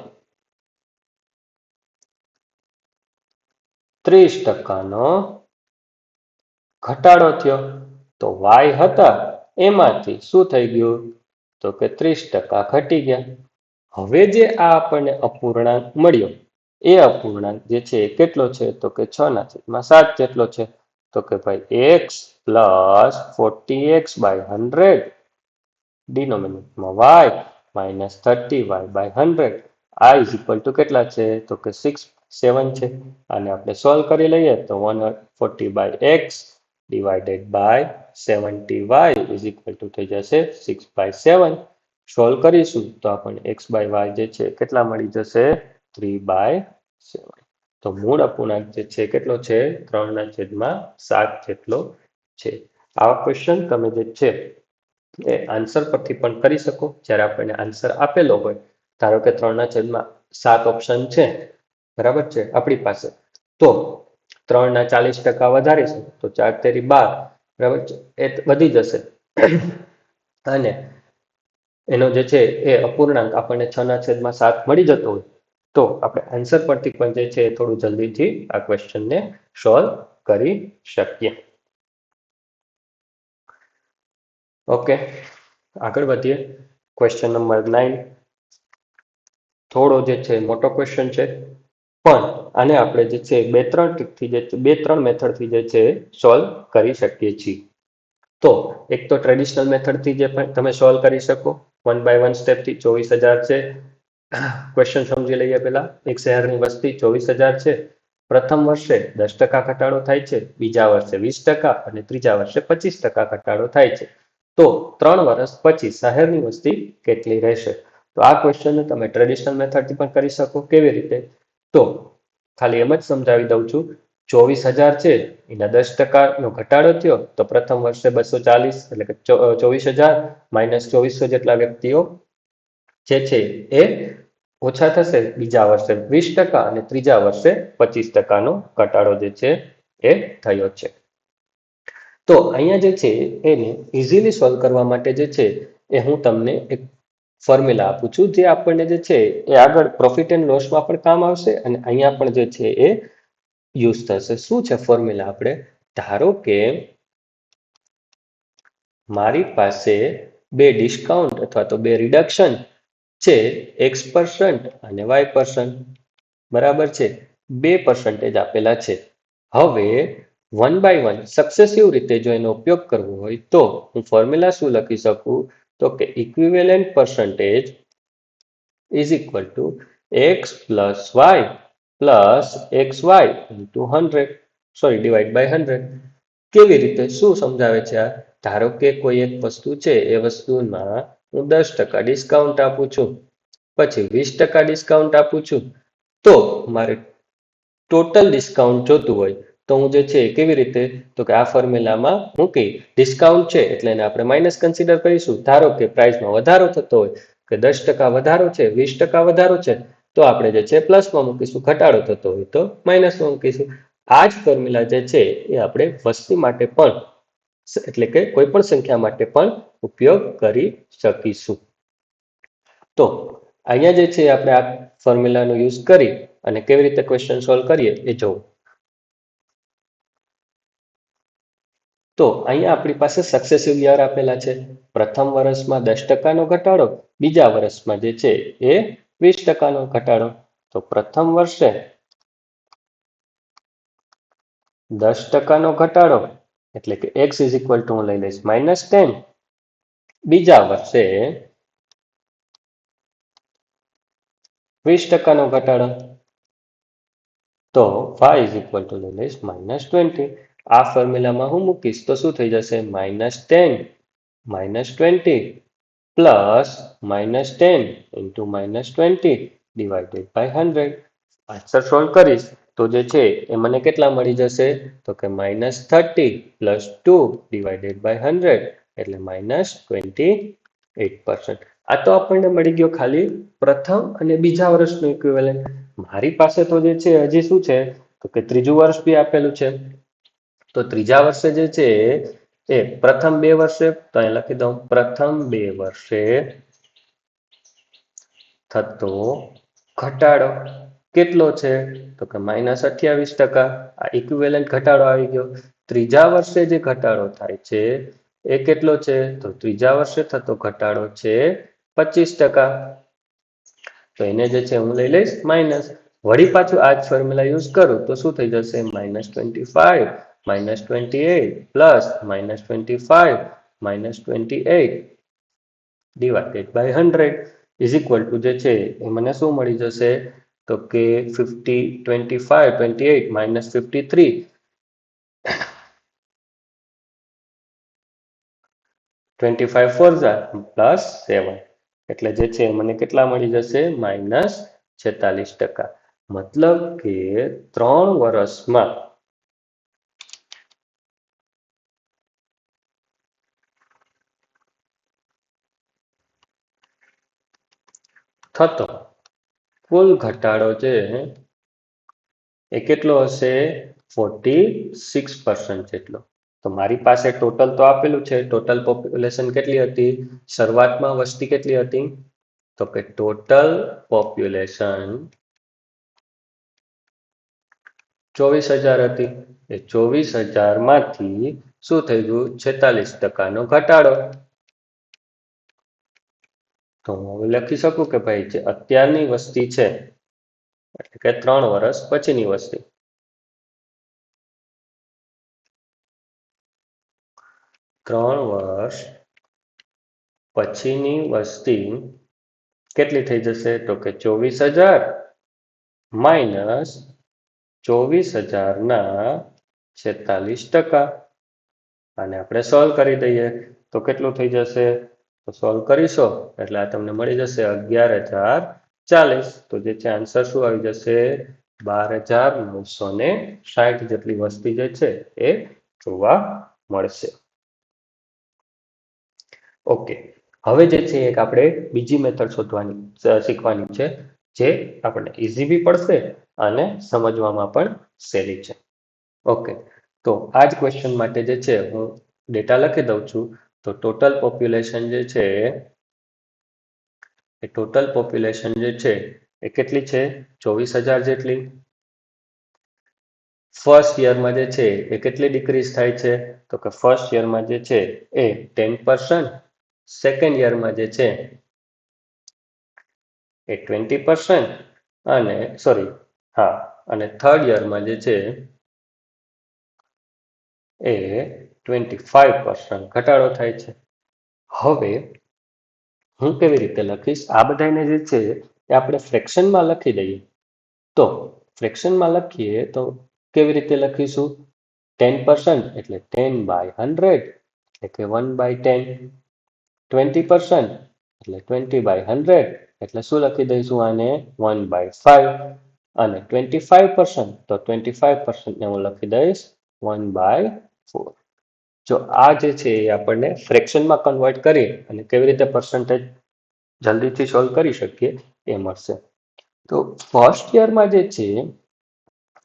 30%નો ઘટાડો થયો. તો y હતા એમાંથી શું થઈ ગયું? તો કે 30% ઘટી ગયા. હવે જે આ આપણને અપૂર્ણાંક મળ્યો એ અપૂર્ણાંક જે છે કેટલો છે? તો કે 6/7 જેટલો છે. તો કે ભાઈ x plus 40x/100 ડિનોમિનેટરમાં y minus 30y/100 આ ઇઝ ઇક્વલ ટુ કેટલા છે? તો કે 6/7 છે. આને આપણે સોલ્વ કરી લઈએ તો 140/x divided by 70y is equal to થઈ જશે 6/7. સોલ્વ કરીશું તો આપણને x/y જે છે કેટલા મળી જશે? 3/7. તો મૂળ અપૂર્ણાંક જે છે કેટલો છે? 3/7 જેટલો છે. આવા ક્વેશ્ચન તમે જે છે એ આન્સર પરથી પણ કરી શકો. જ્યારે આપણને આન્સર આપેલો હોય, ધારો કે 3/7 ઓપ્શન છે, બરાબર છે આપણી પાસે, તો 3/40% વધારીશું તો 4×12, બરાબર છે, એ વધી જશે. અને એનો જે છે એ અપૂર્ણાંક આપણને 6/7 મળી જતો હોય તો આપણે આન્સર પરથી પણ જે છે થોડું જલ્દીથી આ ક્વેશ્ચનને સોલ્વ કરી શકીએ. ઓકે, આગળ વધીએ. Question number 9. થોડો જે છે મોટો ક્વેશ્ચન છે, પણ આને આપણે જે છે બે ત્રણ મેથડથી જે છે સોલ્વ કરી શકીએ છીએ. તો એક તો ટ્રેડિશનલ મેથડથી જે પણ તમે સોલ્વ કરી શકો, 1 by 1 સ્ટેપથી. 24,000 છે. ક્વેશ્ચન સમજી લઈએ પહેલા. એક શહેરની વસ્તી 24,000 છે પ્રથમ વર્ષે 10% ઘટાડો થાય છે, બીજા વર્ષે 20% અને ત્રીજા વર્ષે 25% ઘટાડો થાય છે. તો 3 વર્ષ પછી શહેરની વસ્તી કેટલી રહેશે? તો આ ક્વેશ્ચન તમે ટ્રેડિશનલ મેથડથી પણ કરી શકો. કેવી રીતે? તો ખાલી એમ જ સમજાવી દઉં છું. 24,000 છે એના 10%નો ઘટાડો થયો તો પ્રથમ વર્ષે 240 એટલે કે 24,000 માઇનસ 2400 જેટલા વ્યક્તિઓ જે છે એ ઓછા થશે. બીજા વર્ષે 20% અને ત્રીજા વર્ષે 25%નો ઘટાડો જે છે એ થયો છે. તો અહીંયા જે છે એને ઇઝીલી સોલ્વ કરવા માટે જે છે એ હું તમને એક ફોર્મ્યુલા આપું છું, જે આપણને જે છે એ આગળ પ્રોફિટ એન્ડ લોસમાં પણ કામ આવશે અને અહીંયા પણ જે છે એ યુઝ થશે. શું છે ફોર્મ્યુલા? આપણે ધારો કે મારી પાસે બે ડિસ્કાઉન્ટ અથવા તો બે રિડક્શન છે, X% અને Y%. બરાબર છે, 2% આપેલા છે. હવે 1 by 1 સક્સેસિવ રીતે જો એનો ઉપયોગ કરવો હોય તો હું ફોર્મ્યુલા શું લખી શકું? તો કે equivalent percentage is equal to X plus Y plus XY into 100 divide by 100. કેવી રીતે? શું સમજાવે છે આ? ધારો કે કોઈ એક વસ્તુ છે, એ વસ્તુમાં હું 10% ડિસ્કાઉન્ટ આપું છું, પછી 20% ડિસ્કાઉન્ટ આપું છું. તો મારે ટોટલ ડિસ્કાઉન્ટ જોતું હોય તો હું જે છે કેવી રીતે? તો કે આ ફોર્મ્યુલામાં મૂકી ડિસ્કાઉન્ટ છે એટલે એને આપણે માઇનસ કન્સિડર કરીશું. ધારો કે પ્રાઇસમાં વધારો થતો હોય કે 10% વધારો છે, 20% વધારો છે, તો આપણે જે છે પ્લસમાં મૂકીશું. ઘટાડો થતો હોય તો માઇનસમાં મૂકીશું. આ જ ફોર્મ્યુલા જે છે એ આપણે વસ્તી માટે પણ એટલે કે કોઈ પણ સંખ્યા માટે પણ ઉપયોગ કરી શકીશું. તો અહીંયા જે છે આપણે આ ફોર્મ્યુલાનો યુઝ કરી અને કેવી રીતે ક્વેશ્ચન સોલ્વ કરીએ એ જોવું. તો અહીંયા આપણી પાસે સક્સેસિવ યર આપેલા છે. પ્રથમ વર્ષમાં 10%નો ઘટાડો, બીજા વર્ષમાં જે છે એ 20%નો ઘટાડો. તો પ્રથમ વર્ષે 10%નો ઘટાડો એટલે કે x ઇઝ ઇક્વલ ટુ હું લઈ લઈશ -10. બીજા વર્ષે 20%નો ઘટાડો તો y ઇઝ ઇક્વલ ટુ લઈ લઈશ -20. આ ફોર્મ્યુલામાં હું મૂકીશ તો શું થઈ જશે? -10 -20 plus -10 into -20 divided by 100. Answer solve કરીશ તો જે છે એ મને કેટલા મળી જશે? તો કે -30 પ્લસ 2 ડિવાઇડેડ બાય 100 એટલે -28%. આ તો આપણને મળી ગયો ખાલી પ્રથમ અને બીજા વર્ષનું ઇક્વિવેલન્ટ. મારી પાસે તો જે છે હજી શું છે? તો કે ત્રીજું વર્ષ બી આપેલું છે. તો ત્રીજા વર્ષે જે છે એ પ્રથમ 2 વર્ષે તો અહીં લખી દઉં પ્રથમ 2 વર્ષે થતો ઘટાડો કેટલો છે? તો કે -28%. આ ઇક્વિવેલન્ટ ઘટાડો આવી ગયો. ત્રીજા વર્ષે જે ઘટાડો થાય છે એ કેટલો છે? તો ત્રીજા વર્ષે થતો ઘટાડો છે 25%. તો એને જે છે હું લઈ લઈશ માઇનસ. વળી પાછું આ જ ફોર્મ્યુલા યુઝ કરું તો શું થઈ જશે? -25 -28 plus -25 -28 divided by 100 is equal to જે છે એ મને શું મળી જશે? તો કે 25 28 -53 25 4 પ્લસ 7 એટલે જે છે મને કેટલા મળી જશે? -46%. મતલબ કે 3 વર્ષમાં થતો કુલ ઘટાડો છે એ કેટલો હશે? 46% જેટલો. તો મારી પાસે ટોટલ તો આપેલું છે. ટોટલ પોપ્યુલેશન કેટલી હતી? શરૂઆતમાં વસ્તી કેટલી હતી? તો કે ટોટલ પોપ્યુલેશન 24,000 હતી. એ 24,000 માંથી શું થઈ ગયું? 46%નો ઘટાડો. તો હું હવે લખી શકું કે ભાઈ જે અત્યારની વસ્તી છે એટલે કે 3 વર્ષ પછીની વસ્તી, 3 વર્ષ પછીની વસ્તી કેટલી થઈ જશે? તો કે 24,000 માઇનસ 24,000 ના 46%. આને આપણે સોલ્વ કરી દઈએ તો કેટલું થઈ જશે? તો સોલ્વ કરીશો એટલે આ તમને મળી જશે 11,040. તો જે છે આન્સર શું આવી જશે? 12,960 જેટલી વસ્તી જે છે એ જોવા મળશે. ઓકે, હવે જે છે એક આપણે બીજી મેથડ શીખવાની છે, જે આપણને ઇઝી બી પડશે અને સમજવામાં પણ સહેલી છે. ઓકે, તો આ જ ક્વેશ્ચન માટે જે છે હું ડેટા લખી દઉં છું. તો ટોટલ પોપ્યુલેશન જે છે એ કેટલી છે? 24,000 જેટલી. ફર્સ્ટ યરમાં જે છે એ કેટલી ડિક્રીઝ થાય છે? તો કે ફર્સ્ટ યરમાં જે છે એ 10%, સેકન્ડ યરમાં જે છે એ 20%, અને થર્ડ યરમાં જે છે એ 25% ઘટાડો થાય છે. હવે હું કેવી રીતે લખીશ? આ બધાને જે છે એ આપણે ફ્રેક્શનમાં લખી દઈએ. તો ફ્રેક્શનમાં લખીએ તો કેવી રીતે લખીશું? 10% એટલે 10/100 એટલે કે 1/10. 20% એટલે 20/100 એટલે શું લખી દઈશું આને? 1/5. અને 25% તો 25% ને હું લખી દઈશ 1/4. જો આ જે છે એ આપણને ફ્રેક્શનમાં કન્વર્ટ કરી અને કેવી રીતે પર્સન્ટેજ જલ્દીથી સોલ્વ કરી શકીએ એ મળશે. તો ફર્સ્ટ યરમાં જે છે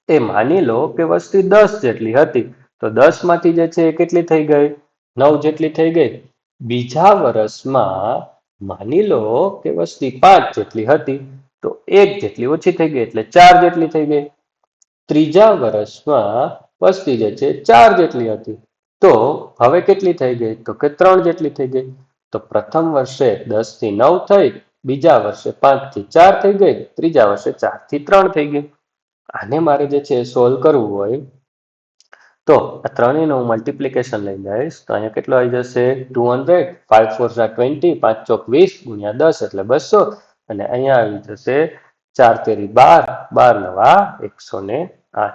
એ માની લો કે વસ્તી 10 જેટલી હતી. તો 10 માંથી જે છે એ કેટલી થઈ ગઈ? 9 જેટલી થઈ ગઈ. બીજા વર્ષમાં માની લો કે વસ્તી 5 જેટલી હતી. તો 1 જેટલી ઓછી થઈ ગઈ એટલે 4 જેટલી થઈ ગઈ. ત્રીજા વર્ષમાં વસ્તી જે છે 4 જેટલી હતી. તો હવે કેટલી થઈ ગઈ? તો કે 3 જેટલી થઈ ગઈ. તો પ્રથમ વર્ષે 10 થી 9 થઈ, બીજા વર્ષે 5 થી 4 થઈ ગઈ, ત્રીજા વર્ષે 4 થી 3 થઈ ગઈ. આને મારે જે છે સોલ્વ કરવું હોય તો આ ત્રણેયનું હું મલ્ટિપ્લિકેશન લઈ લઈશ. તો અહીંયા કેટલો આવી જશે? 200. 5 4 20, 5 ચોક 20 ગુણ્યા 10 એટલે 200. અને અહીંયા આવી જશે 4 તેરી 12, 12 નવા 108.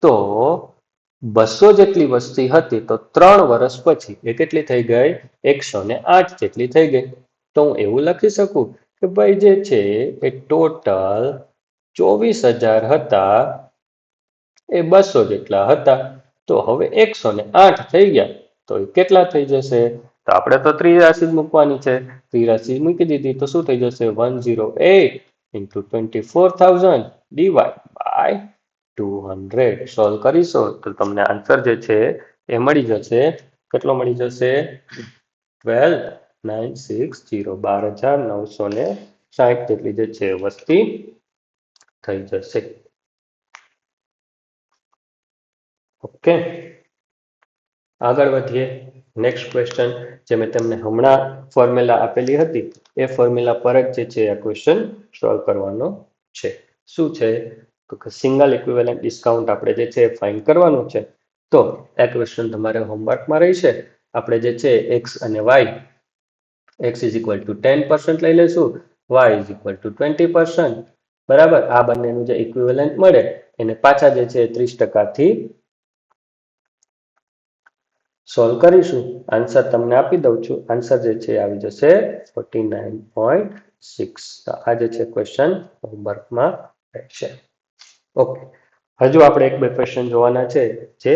તો 200 જેટલી વસ્તી હતી તો 3 વર્ષ પછી એ કેટલી થઈ ગઈ? 108 જેટલી થઈ ગઈ. તો હું એવું લખી શકું કે ભાઈ જે છે એ ટોટલ 24,000 હતા એ 200 જેટલા હતા. તો હવે 108 થઈ ગયા. તો એ કેટલા થઈ જશે? તો આપણે તો ત્રિરાશિ જ મૂકવાની છે. ત્રિરાશિ મૂકી દીધી તો શું થઈ જશે? 108 into 24,000 divide by 200. સોલ્વ કરીશો તો તમને આન્સર જે છે એ મળી જશે. કેટલો મળી જશે? 12,960. 12,960 જેટલી જે છે વસ્તી થઈ જશે. ઓકે, આગળ વધીએ. નેક્સ્ટ ક્વેશ્ચન જે મેં તમને હમણાં ફોર્મ્યુલા આપેલી હતી એ ફોર્મ્યુલા પર જ જે છે આ ક્વેશ્ચન સોલ્વ કરવાનો છે. શું છે? તો કે સિંગલ ઇક્વિવેલન્ટ ડિસ્કાઉન્ટ આપણે જે છે ફાઇન્ડ કરવાનું છે. તો આ ક્વેશ્ચન તમારે હોમવર્કમાં રહેશે. આપણે જે છે એક્સ અને Y, x is equal to 10% લઈ લેશું, y is equal to 20%. બરાબર, આ બંનેનું જે ઇક્વિવેલન્ટ મળે એને પાછા જે છે 30% થી સોલ્વ કરીશું. આન્સર તમને આપી દઉં છું. આન્સર જે છે આવી જશે 49.6. તો આ જે છે ક્વેશ્ચન હોમવર્કમાં રહેશે. ઓકે, હજુ આપણે એક બે ક્વેશ્ચન જોવાના છે જે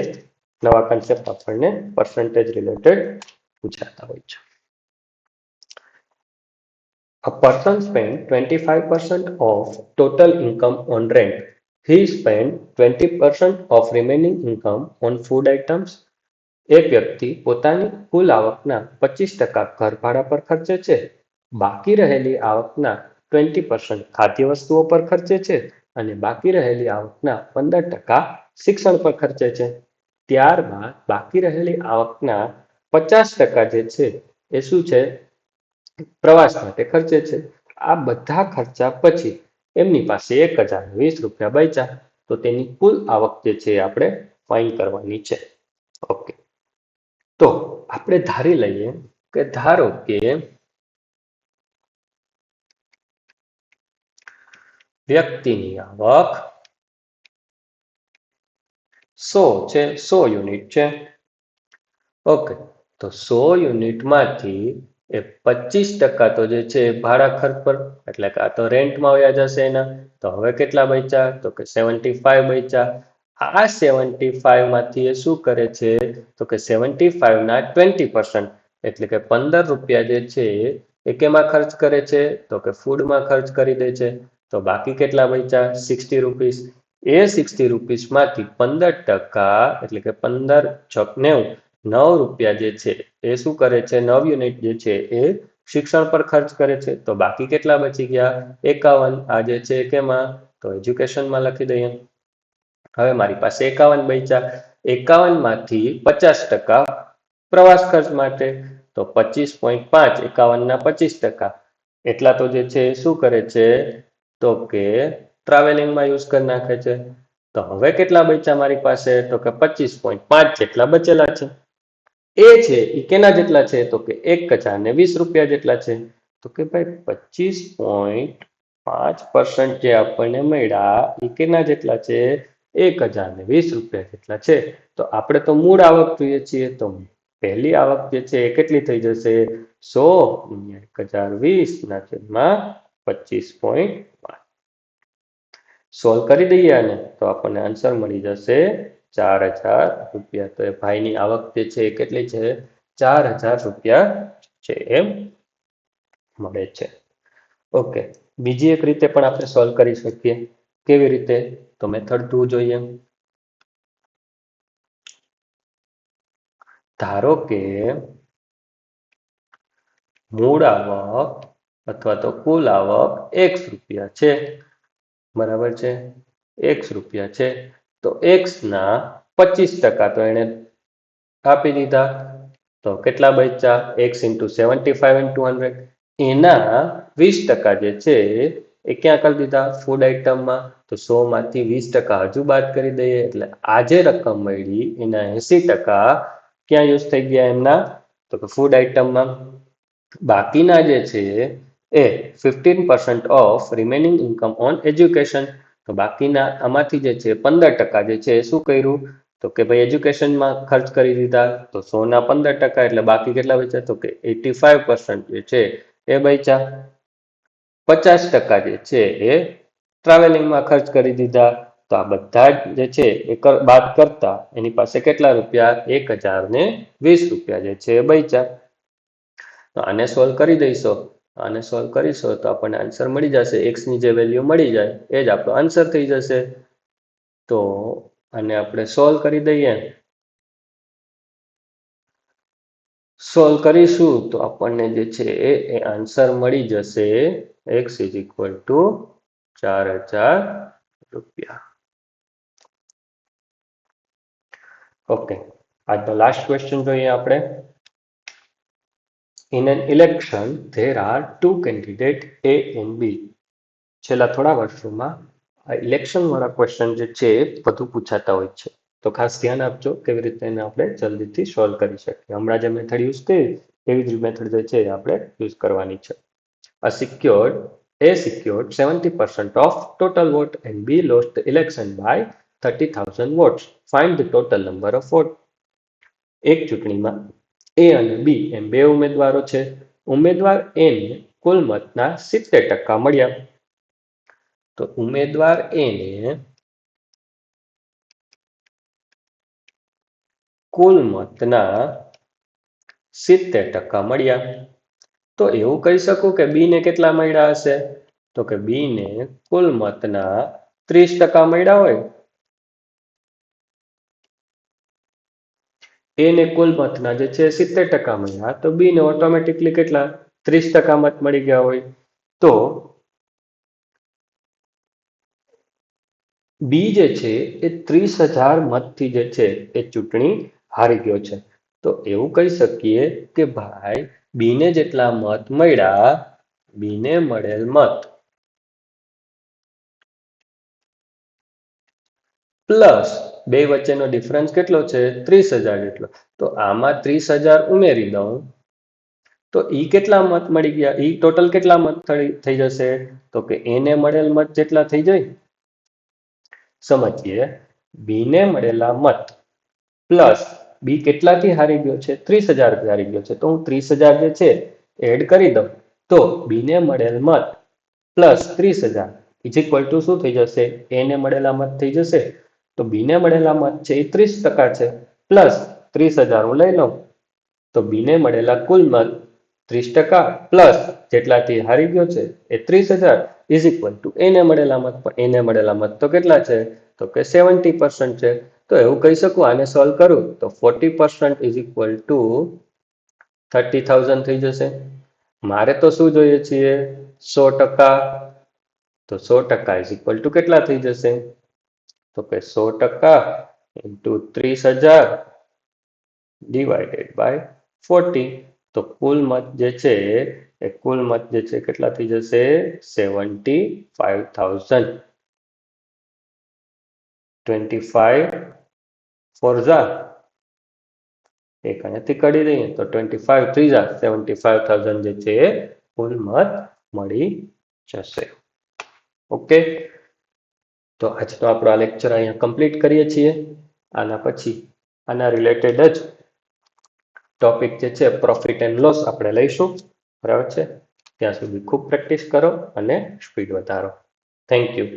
નવા કન્સેપ્ટ આપણને પર્સન્ટેજ રિલેટેડ પૂછાતા હોય છે. A person spent 25% of total income on rent. He spent 20% of remaining income on food items. એક વ્યક્તિ પોતાની કુલ આવકના 25% ઘર ભાડા પર ખર્ચે છે. બાકી રહેલી આવકના 20% ખાદ્ય વસ્તુઓ પર ખર્ચે છે અને બાકી રહેલી આવકના 15% શિક્ષણ પર ખર્ચે છે. ત્યારબાદ બાકી રહેલી આવકના 50% જે છે એ શું છે? પ્રવાસ માટે ખર્ચે છે. આ બધા ખર્ચા પછી એમની પાસે 1,020 રૂપિયા બચ્યા. તો તેની કુલ આવક જે છે આપણે ફાઇન્ડ કરવાની છે. ઓકે, તો આપણે ધારી લઈએ કે ધારો કે વ્યક્તિની આવક 100 છે, 100 યુનિટ છે. ઓકે, તો 100 યુનિટમાંથી એ 25% તો જે છે એ ભાડા ખર્ચ પર, એટલે કે આ તો રેન્ટમાં વયા જશે એના. તો હવે કેટલા બચ્યા? તો કે 75 બચ્યા. આ 75 માંથી એ શું કરે છે? તો કે 75 ના 20%, એટલે કે 15 રૂપિયા જે છે એ કેમાં ખર્ચ કરે છે? તો કે ફૂડમાં ખર્ચ કરી દે છે. તો બાકી કેટલા બચ્યા? 60 રૂપીસ. એ 60 રૂપીસમાંથી 15%, એટલે કે 15 છક 90, 9 રૂપિયા જે છે એ શું કરે છે? 9 યુનિટ જે છે એ શિક્ષણ પર ખર્ચ કરે છે. તો બાકી કેટલા બચી ગયા? 51. આ જે છે કેમાં? તો એજ્યુકેશનમાં લખી દઈએ. હવે મારી પાસે 51 બચ્યા. 51 માંથી 50% પ્રવાસ ખર્ચ માટે. તો 25.5, 51 ના 25%, એટલા તો જે છે શું કરે છે? તો કે ટ્રાવેલિંગમાં યુઝ કરી નાખે છે. તો હવે કેટલા બચ્યા મારી પાસે? તો કે 25.5 જેટલા બચેલા છે. એ છે એ કેના જેટલા છે? તો કે 1020 રૂપિયા જેટલા છે. તો કે ભાઈ 25.5% જે આપણને મળ્યા એ કેના જેટલા છે? 1020 રૂપિયા જેટલા છે. તો આપણે તો મૂળ આવક જોઈએ છીએ. તો પહેલી આવક જે છે એ કેટલી થઈ જશે? 100 × 1020 ના છેદમાં 25.5. સોલ્વ કરી દઈએ આને તો આપણને આન્સર મળી જશે 4000 રૂપિયા. તો એ ભાઈની આવક જે છે એ કેટલી છે? 4000 રૂપિયા છે એમ મળે છે. ઓકે, બીજી એક રીતે પણ આપણે સોલ્વ કરી શકીએ. કેવી રીતે? તો મેથડ 2 જોઈએ. ધારો કે મૂળ આવક અથવા તો કુલ આવક x રૂપિયા છે, બરાબર છે? x રૂપિયા છે. તો x ના 25% તો એને આપી દીધા. તો કેટલા બચ્યા? x × 75 × 100. એના 20% જે છે એ ક્યાં કરી દીધા? ફૂડ આઇટમમાં. તો 100 માંથી 20% હજુ બાદ કરી દઈએ, એટલે આ જે રકમ મળી એના 80% ક્યાં યુઝ થઈ ગયા એમના? તો કે ફૂડ આઇટમમાં. બાકીના જે છે એ 15% of remaining income on education. તો બાકીના આમાંથી જે છે 15% જે છે એ શું કર્યું? તો કે ભાઈ એજ્યુકેશનમાં ખર્ચ કરી દીધા. તો 100 ના 15%, એટલે બાકી કેટલા બચ્યા? તો કે 85% જે છે એ બચ્યા. 50% જે છે એ ટ્રાવેલિંગમાં ખર્ચ કરી દીધા. તો આ બધા જે છે એ બાદ કરતા એની પાસે કેટલા રૂપિયા? 1020 રૂપિયા જે છે એ બચ્યા. તો આને સોલ્વ કરી દઈશું. આને સોલ્વ કરીશું તો આપણને આન્સર મળી જશે. x ની જે વેલ્યુ મળી જાય એ જ આપણો આન્સર થઈ જશે. તો આને આપણે સોલ્વ કરી દઈએ. સોલ્વ કરીશું તો આપણને જે છે એ આન્સર મળી જશે x = 4000 રૂપિયા. ઓકે, આજનો લાસ્ટ ક્વેશ્ચન જોઈએ આપણે. In an election, there are two candidates A and B. છેલ્લા થોડા વર્ષોમાં આ ઇલેક્શન વાળા ક્વેશ્ચન જે છે વધુ પૂછાતા હોય છે. તો ખાસ ધ્યાન આપજો કેવી રીતે એને આપણે જલ્દીથી સોલ્વ કરી શકીએ. હમણાં જે મેથડ યુઝ કરી એવી જ મેથડ જે છે એ આપણે યુઝ કરવાની છે. A secured 70% of total vote and B lost the election by 30,000 votes. Find the total number of votes. એક ચૂંટણીમાં A અને B એમ બે ઉમેદવારો છે. ઉમેદવાર A ને કુલ મતના 70% મળ્યા. તો ઉમેદવાર A ને કુલ મતના 70% મળ્યા. તો એવું કહી શકું કે B ને કેટલા મળ્યા હશે? તો કે B ને કુલ મતના 30% મળ્યા હોય. A ને કુલ મતના જે છે 70% મળ્યા, તો B ને ઓટોમેટિકલી કેટલા? 30% મત મળી ગયા હોય. તો B જે છે એ 30,000 મતથી જે છે એ ચૂંટણી હારી ગયો છે. તો એવું કહી શકીએ કે ભાઈ B ને જેટલા મત મળ્યા, B ને મળેલ મત પ્લસ બે વચ્ચેનો ડિફરન્સ કેટલો છે? 30,000 જેટલો. તો આમાં 30,000 ઉમેરી દઉં તો ઈ કેટલા મત મળી ગયા? ઈ ટોટલ કેટલા મત થઈ જશે? તો કે એને મળેલ મત જેટલા થઈ જાય. સમજીએ. બી ને મળેલા મત પ્લસ બી કેટલાથી હારી ગયો છે? 30,000 થી હારી ગયો છે. તો હું 30,000 જે છે એડ કરી દઉં તો બી ને મળેલ મત પ્લસ 30,000 ઇઝ ઇક્વલ ટુ શું થઈ જશે? એ ને મળેલા મત થઈ જશે. તો બી ને મળેલા મત છે એ 30% છે પ્લસ 30,000 હું લઈ લઉં તો બી ને મળેલા કુલ મત 30% પ્લસ જેટલાથી હારી ગયો છે એ 30,000 ઇઝ ઇક્વલ ટુ એને મળેલા મત. પણ એને મળેલા મત તો કેટલા છે? તો કે 70% છે. તો એવું કહી શકું આને સોલ્વ કરું તો 40% ઇઝ ઇક્વલ ટુ 30,000 થઈ જશે. મારે તો શું જોઈએ છીએ? 100%. તો 100% ઇઝ ઇક્વલ ટુ કેટલા થઈ જશે? તો કે 100% ઇન્ટુ 30,000 ડિવાઇડેડ બાય 40. તો કુલ મત જે છે એ કુલ મત જે છે કેટલા થઈ જશે? 75,000. 25 4 ઝા એક અહીંયાથી કાઢી દઈએ તો 25 3 ઝા 75,000 જે છે એ કુલ મત મળી જશે. ઓકે, તો આજનો આપણો આ લેક્ચર અહીંયા કમ્પ્લીટ કરીએ છીએ. આના પછી આના રિલેટેડ જ ટોપિક જે છે પ્રોફિટ એન્ડ લોસ આપણે લઈશું. બરાબર છે? ત્યાં સુધી ખૂબ પ્રેક્ટિસ કરો અને સ્પીડ વધારો. Thank you.